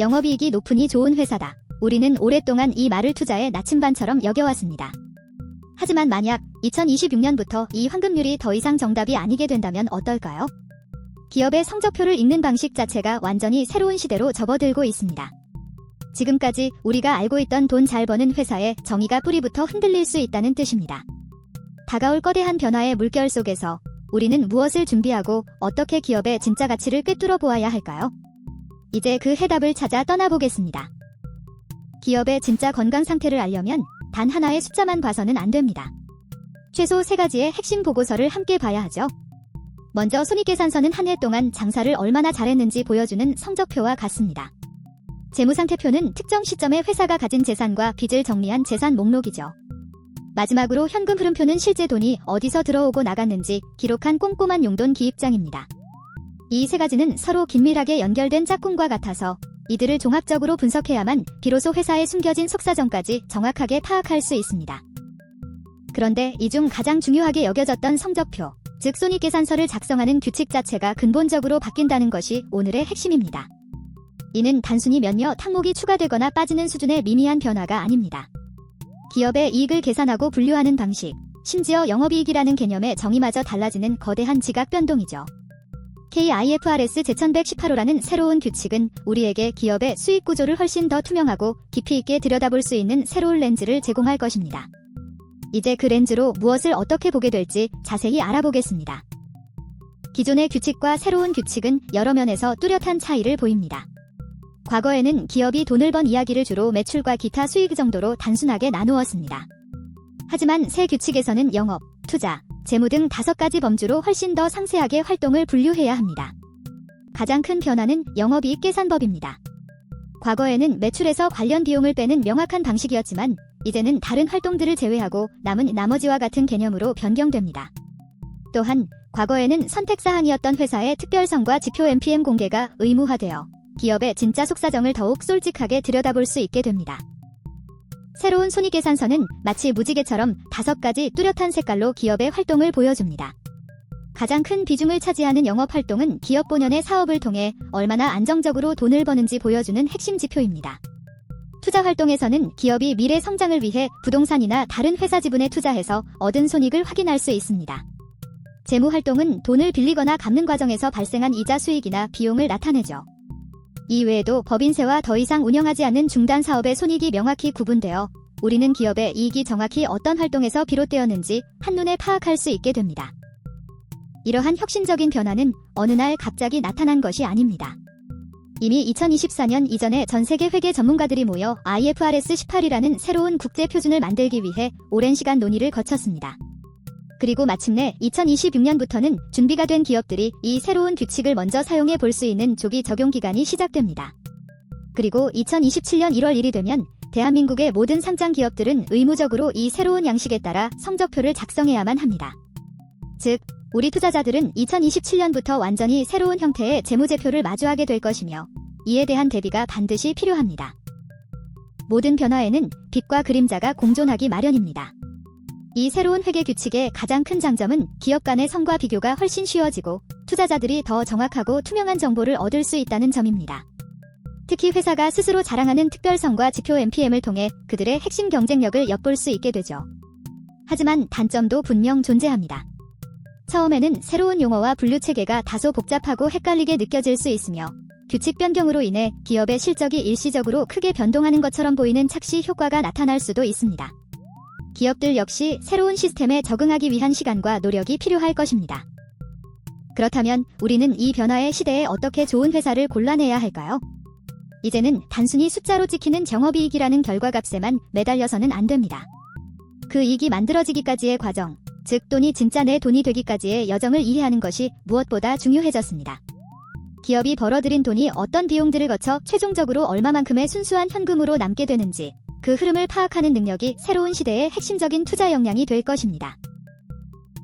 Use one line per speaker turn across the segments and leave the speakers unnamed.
영업이익이 높으니 좋은 회사다. 우리는 오랫동안 이 말을 투자의 나침반처럼 여겨왔습니다. 하지만 만약 2026년부터 이 환급률이 더 이상 정답이 아니게 된다면 어떨까요? 기업의 성적표를 읽는 방식 자체가 완전히 새로운 시대로 접어들고 있습니다. 지금까지 우리가 알고 있던 돈 잘 버는 회사의 정의가 뿌리부터 흔들릴 수 있다는 뜻입니다. 다가올 거대한 변화의 물결 속에서 우리는 무엇을 준비하고 어떻게 기업의 진짜 가치를 꿰뚫어 보아야 할까요? 이제 그 해답을 찾아 떠나보겠습니다. 기업의 진짜 건강 상태를 알려면 단 하나의 숫자만 봐서는 안 됩니다. 최소 3가지의 핵심 보고서를 함께 봐야 하죠. 먼저 손익계산서는 한 해 동안 장사를 얼마나 잘했는지 보여주는 성적표와 같습니다. 재무상태표는 특정 시점에 회사가 가진 재산과 빚을 정리한 재산 목록이죠. 마지막으로 현금 흐름표는 실제 돈이 어디서 들어오고 나갔는지 기록한 꼼꼼한 용돈 기입장입니다. 이 3가지는 서로 긴밀하게 연결된 짝꿍과 같아서 이들을 종합적으로 분석해야만 비로소 회사의 숨겨진 속사정까지 정확하게 파악할 수 있습니다. 그런데 이 중 가장 중요하게 여겨졌던 성적표, 즉 손익계산서를 작성하는 규칙 자체가 근본적으로 바뀐다는 것이 오늘의 핵심입니다. 이는 단순히 몇몇 항목이 추가되거나 빠지는 수준의 미미한 변화가 아닙니다. 기업의 이익을 계산하고 분류하는 방식, 심지어 영업이익이라는 개념의 정의마저 달라지는 거대한 지각 변동이죠. KIFRS 제1118호라는 새로운 규칙은 우리에게 기업의 수익 구조를 훨씬 더 투명하고 깊이 있게 들여다볼 수 있는 새로운 렌즈를 제공할 것입니다. 이제 그 렌즈로 무엇을 어떻게 보게 될지 자세히 알아보겠습니다. 기존의 규칙과 새로운 규칙은 여러 면에서 뚜렷한 차이를 보입니다. 과거에는 기업이 돈을 번 이야기를 주로 매출과 기타 수익 정도로 단순하게 나누었습니다. 하지만 새 규칙에서는 영업, 투자, 재무 등 5가지 범주로 훨씬 더 상세하게 활동을 분류해야 합니다. 가장 큰 변화는 영업이익 계산법입니다. 과거에는 매출에서 관련 비용을 빼는 명확한 방식이었지만 이제는 다른 활동들을 제외하고 남은 나머지와 같은 개념으로 변경됩니다. 또한 과거에는 선택사항이었던 회사의 특별성과 지표 MPM 공개가 의무화되어 기업의 진짜 속사정을 더욱 솔직하게 들여다볼 수 있게 됩니다. 새로운 손익계산서는 마치 무지개처럼 5가지 뚜렷한 색깔로 기업의 활동을 보여줍니다. 가장 큰 비중을 차지하는 영업활동은 기업 본연의 사업을 통해 얼마나 안정적으로 돈을 버는지 보여주는 핵심 지표입니다. 투자활동에서는 기업이 미래 성장을 위해 부동산이나 다른 회사 지분에 투자해서 얻은 손익을 확인할 수 있습니다. 재무활동은 돈을 빌리거나 갚는 과정에서 발생한 이자 수익이나 비용을 나타내죠. 이외에도 법인세와 더 이상 운영하지 않는 중단 사업의 손익이 명확히 구분되어 우리는 기업의 이익이 정확히 어떤 활동에서 비롯되었는지 한눈에 파악할 수 있게 됩니다. 이러한 혁신적인 변화는 어느 날 갑자기 나타난 것이 아닙니다. 이미 2024년 이전에 전 세계 회계 전문가들이 모여 IFRS 18이라는 새로운 국제 표준을 만들기 위해 오랜 시간 논의를 거쳤습니다. 그리고 마침내 2026년부터는 준비가 된 기업들이 이 새로운 규칙을 먼저 사용해 볼 수 있는 조기 적용 기간이 시작됩니다. 그리고 2027년 1월 1일이 되면 대한민국의 모든 상장 기업들은 의무적으로 이 새로운 양식에 따라 성적표를 작성해야만 합니다. 즉, 우리 투자자들은 2027년부터 완전히 새로운 형태의 재무제표를 마주하게 될 것이며 이에 대한 대비가 반드시 필요합니다. 모든 변화에는 빛과 그림자가 공존하기 마련입니다. 이 새로운 회계 규칙의 가장 큰 장점은 기업 간의 성과 비교가 훨씬 쉬워지고 투자자들이 더 정확하고 투명한 정보를 얻을 수 있다는 점입니다. 특히 회사가 스스로 자랑하는 특별성과 지표 MPM을 통해 그들의 핵심 경쟁력을 엿볼 수 있게 되죠. 하지만 단점도 분명 존재합니다. 처음에는 새로운 용어와 분류 체계가 다소 복잡하고 헷갈리게 느껴질 수 있으며 규칙 변경으로 인해 기업의 실적이 일시적으로 크게 변동하는 것처럼 보이는 착시 효과가 나타날 수도 있습니다. 기업들 역시 새로운 시스템에 적응하기 위한 시간과 노력이 필요할 것입니다. 그렇다면 우리는 이 변화의 시대에 어떻게 좋은 회사를 골라내야 할까요? 이제는 단순히 숫자로 찍히는 영업이익이라는 결과값에만 매달려서는 안 됩니다. 그 이익이 만들어지기까지의 과정, 즉 돈이 진짜 내 돈이 되기까지의 여정을 이해하는 것이 무엇보다 중요해졌습니다. 기업이 벌어들인 돈이 어떤 비용들을 거쳐 최종적으로 얼마만큼의 순수한 현금으로 남게 되는지 그 흐름을 파악하는 능력이 새로운 시대의 핵심적인 투자 역량이 될 것입니다.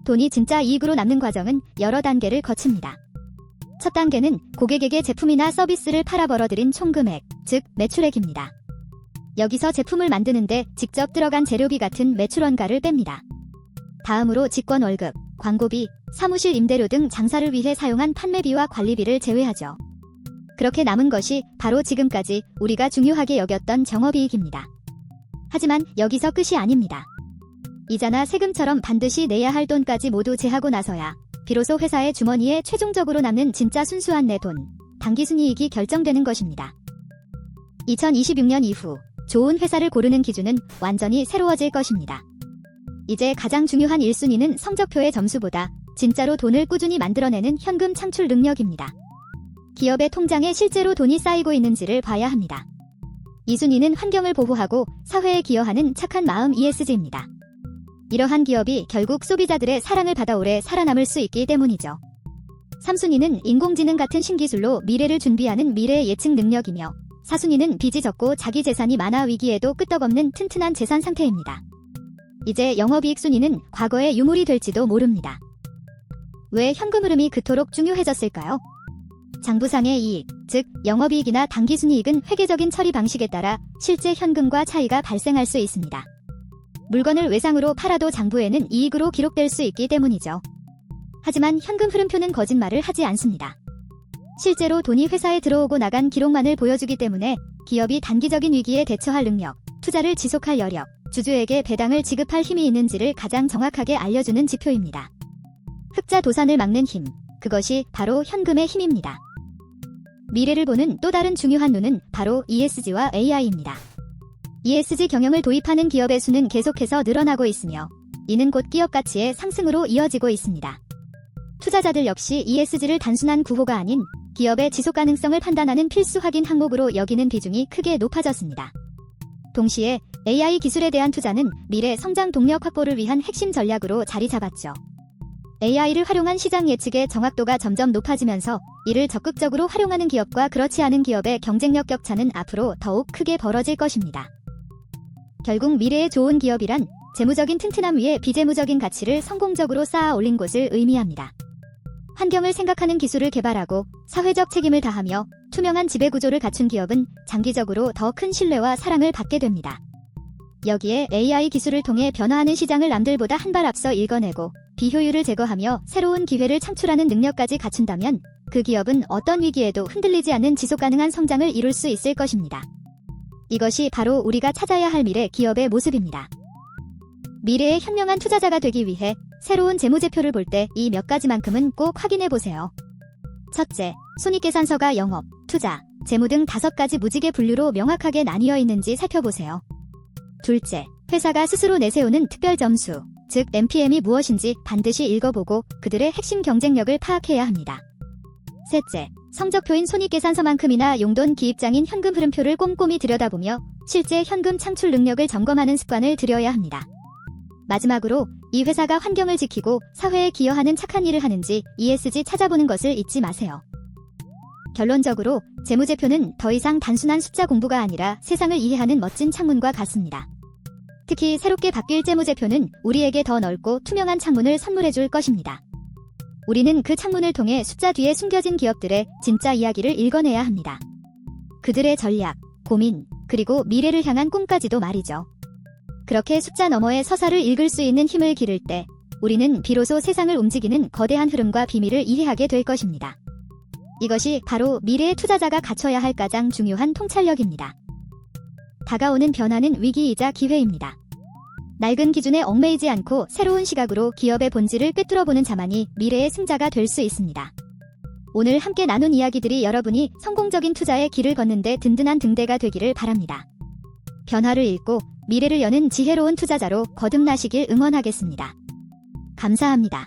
돈이 진짜 이익으로 남는 과정은 여러 단계를 거칩니다. 첫 단계는 고객에게 제품이나 서비스를 팔아 벌어들인 총금액, 즉 매출액입니다. 여기서 제품을 만드는데 직접 들어간 재료비 같은 매출원가를 뺍니다. 다음으로 직원 월급, 광고비, 사무실 임대료 등 장사를 위해 사용한 판매비와 관리비를 제외하죠. 그렇게 남은 것이 바로 지금까지 우리가 중요하게 여겼던 정업이익입니다. 하지만 여기서 끝이 아닙니다. 이자나 세금처럼 반드시 내야 할 돈까지 모두 제하고 나서야 비로소 회사의 주머니에 최종적으로 남는 진짜 순수한 내 돈, 당기순이익이 결정되는 것입니다. 2026년 이후 좋은 회사를 고르는 기준은 완전히 새로워질 것입니다. 이제 가장 중요한 1순위는 성적표의 점수보다 진짜로 돈을 꾸준히 만들어내는 현금 창출 능력입니다. 기업의 통장에 실제로 돈이 쌓이고 있는지를 봐야 합니다. 2순위는 환경을 보호하고 사회에 기여하는 착한 마음 ESG입니다. 이러한 기업이 결국 소비자들의 사랑을 받아 오래 살아남을 수 있기 때문이죠. 3순위는 인공지능 같은 신기술로 미래를 준비하는 미래 예측 능력이며 4순위는 빚이 적고 자기 재산이 많아 위기에도 끄떡없는 튼튼한 재산 상태입니다. 이제 영업이익 순위는 과거의 유물이 될지도 모릅니다. 왜 현금 흐름이 그토록 중요해졌을까요? 장부상의 이익, 즉 영업이익이나 당기순이익은 회계적인 처리 방식에 따라 실제 현금과 차이가 발생할 수 있습니다. 물건을 외상으로 팔아도 장부에는 이익으로 기록될 수 있기 때문이죠. 하지만 현금 흐름표는 거짓말을 하지 않습니다. 실제로 돈이 회사에 들어오고 나간 기록만을 보여주기 때문에 기업이 단기적인 위기에 대처할 능력, 투자를 지속할 여력, 주주에게 배당을 지급할 힘이 있는지를 가장 정확하게 알려주는 지표입니다. 흑자 도산을 막는 힘, 그것이 바로 현금의 힘입니다. 미래를 보는 또 다른 중요한 눈은 바로 ESG와 AI입니다. ESG 경영을 도입하는 기업의 수는 계속해서 늘어나고 있으며 이는 곧 기업 가치의 상승으로 이어지고 있습니다. 투자자들 역시 ESG를 단순한 구호가 아닌 기업의 지속 가능성을 판단하는 필수 확인 항목으로 여기는 비중이 크게 높아졌습니다. 동시에 AI 기술에 대한 투자는 미래 성장 동력 확보를 위한 핵심 전략으로 자리 잡았죠. AI를 활용한 시장 예측의 정확도가 점점 높아지면서 이를 적극적으로 활용하는 기업과 그렇지 않은 기업의 경쟁력 격차는 앞으로 더욱 크게 벌어질 것입니다. 결국 미래의 좋은 기업이란 재무적인 튼튼함 위에 비재무적인 가치를 성공적으로 쌓아 올린 곳을 의미합니다. 환경을 생각하는 기술을 개발하고 사회적 책임을 다하며 투명한 지배구조를 갖춘 기업은 장기적으로 더 큰 신뢰와 사랑을 받게 됩니다. 여기에 AI 기술을 통해 변화하는 시장을 남들보다 한 발 앞서 읽어내고 비효율을 제거하며 새로운 기회를 창출하는 능력까지 갖춘다면 그 기업은 어떤 위기에도 흔들리지 않는 지속가능한 성장을 이룰 수 있을 것입니다. 이것이 바로 우리가 찾아야 할 미래 기업의 모습입니다. 미래의 현명한 투자자가 되기 위해 새로운 재무제표를 볼 때 이 몇 가지만큼은 꼭 확인해 보세요. 첫째, 손익계산서가 영업, 투자, 재무 등 5가지 무지개 분류로 명확하게 나뉘어 있는지 살펴보세요. 둘째, 회사가 스스로 내세우는 특별 점수, 즉 MPM이 무엇인지 반드시 읽어보고 그들의 핵심 경쟁력을 파악해야 합니다. 셋째, 성적표인 손익계산서만큼이나 용돈 기입장인 현금 흐름표를 꼼꼼히 들여다보며 실제 현금 창출 능력을 점검하는 습관을 들여야 합니다. 마지막으로 이 회사가 환경을 지키고 사회에 기여하는 착한 일을 하는지 ESG 찾아보는 것을 잊지 마세요. 결론적으로 재무제표는 더 이상 단순한 숫자 공부가 아니라 세상을 이해하는 멋진 창문과 같습니다. 특히 새롭게 바뀔 재무제표는 우리에게 더 넓고 투명한 창문을 선물해 줄 것입니다. 우리는 그 창문을 통해 숫자 뒤에 숨겨진 기업들의 진짜 이야기를 읽어내야 합니다. 그들의 전략, 고민, 그리고 미래를 향한 꿈까지도 말이죠. 그렇게 숫자 너머의 서사를 읽을 수 있는 힘을 기를 때 우리는 비로소 세상을 움직이는 거대한 흐름과 비밀을 이해하게 될 것입니다. 이것이 바로 미래의 투자자가 갖춰야 할 가장 중요한 통찰력입니다. 다가오는 변화는 위기이자 기회입니다. 낡은 기준에 얽매이지 않고 새로운 시각으로 기업의 본질을 꿰뚫어보는 자만이 미래의 승자가 될 수 있습니다. 오늘 함께 나눈 이야기들이 여러분이 성공적인 투자의 길을 걷는 데 든든한 등대가 되기를 바랍니다. 변화를 읽고 미래를 여는 지혜로운 투자자로 거듭나시길 응원하겠습니다. 감사합니다.